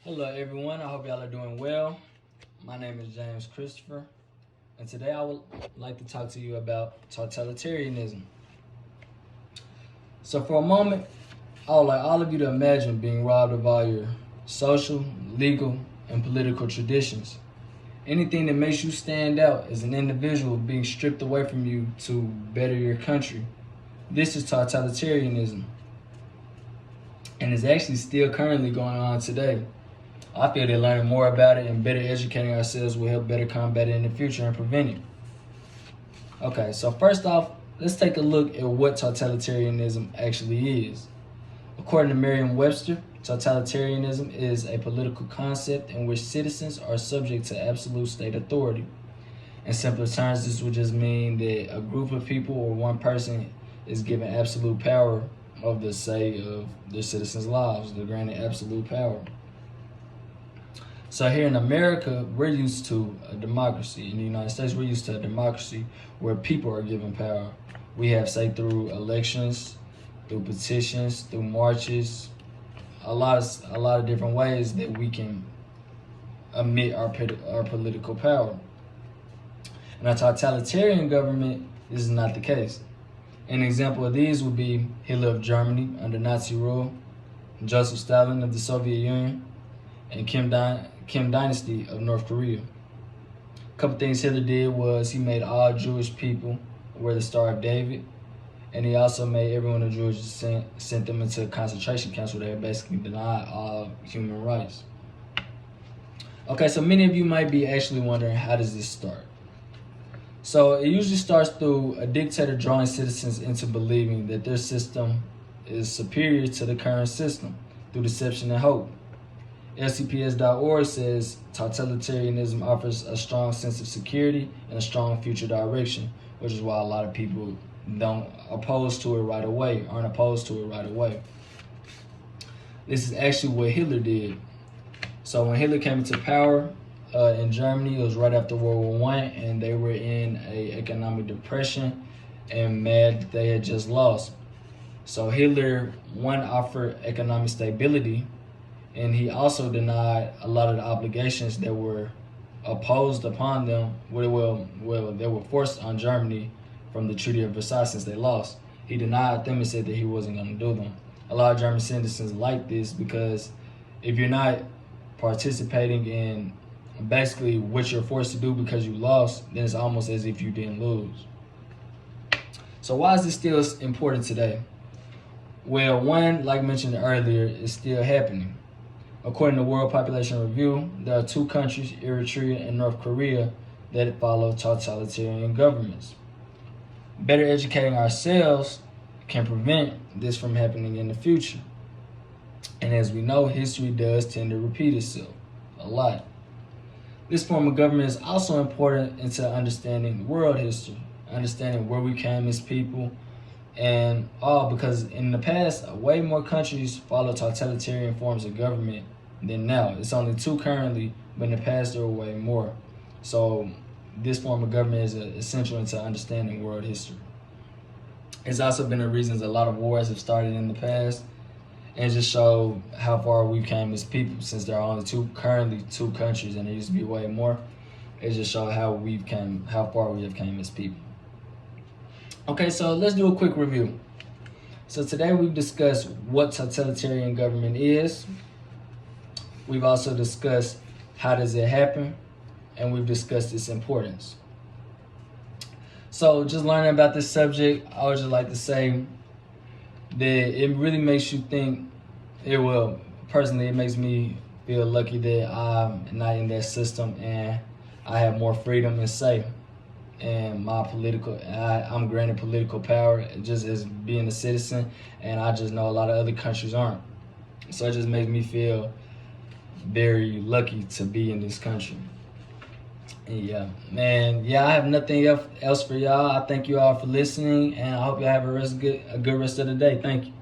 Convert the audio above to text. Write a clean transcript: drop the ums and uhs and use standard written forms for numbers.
Hello everyone, I hope y'all are doing well. My name is James Christopher, and today I would like to talk to you about totalitarianism. So for a moment, I would like all of you to imagine being robbed of all your social, legal, and political traditions. Anything that makes you stand out as an individual being stripped away from you to better your country. This is totalitarianism, and is actually still currently going on today. I feel that learning more about it and better educating ourselves will help better combat it in the future and prevent it. Okay, so first off, let's take a look at what totalitarianism actually is. According to Merriam-Webster, totalitarianism is a political concept in which citizens are subject to absolute state authority. In simpler terms, this would just mean that a group of people or one person is given absolute power of their citizens' lives. They're granted absolute power. So here in America, we're used to a democracy. In the United States, we're used to a democracy where people are given power. We have, say, through elections, through petitions, through marches, a lot of different ways that we can admit our political power. In a totalitarian government, this is not the case. An example of these would be Hitler of Germany under Nazi rule, Joseph Stalin of the Soviet Union, and Kim Dynasty of North Korea. A couple things Hitler did was he made all Jewish people wear the Star of David, and he also made everyone of Jewish descent sent them into a concentration camps where they basically denied all human rights. Okay, so many of you might be actually wondering, how does this start? So it usually starts through a dictator drawing citizens into believing that their system is superior to the current system through deception and hope. LCPS.org says totalitarianism offers a strong sense of security and a strong future direction, which is why a lot of people aren't opposed to it right away. This is actually what Hitler did. So when Hitler came into power in Germany, it was right after World War I, and they were in an economic depression and mad that they had just lost. So Hitler, offered economic stability, and he also denied a lot of the obligations that were imposed upon them. They were forced on Germany from the Treaty of Versailles since they lost. He denied them and said that he wasn't going to do them. A lot of German citizens like this because if you're not participating in basically what you're forced to do because you lost, then it's almost as if you didn't lose. So why is this still important today? Well, one, like mentioned earlier, is still happening. According to World Population Review, there are 2 countries, Eritrea and North Korea, that follow totalitarian governments. Better educating ourselves can prevent this from happening in the future. And as we know, history does tend to repeat itself a lot. This form of government is also important into understanding world history, understanding where we came as people, and all because in the past, way more countries follow totalitarian forms of government than now. It's only 2 currently, but in the past there were way more. So this form of government is essential into understanding world history. It's also been the reasons a lot of wars have started in the past, and just show how far we came as people. Since there are only currently 2 countries, and there used to be way more, it just show how far we have came as people. Okay, so let's do a quick review. So today we've discussed what totalitarian government is. We've also discussed how does it happen, and we've discussed its importance. So just learning about this subject, I would just like to say that it really makes you think. Personally, it makes me feel lucky that I'm not in that system and I have more freedom and say. And I'm granted political power just as being a citizen, and I just know a lot of other countries aren't. So it just makes me feel very lucky to be in this country. And I have nothing else for y'all. I thank you all for listening, and I hope y'all have a good rest of the day. Thank you.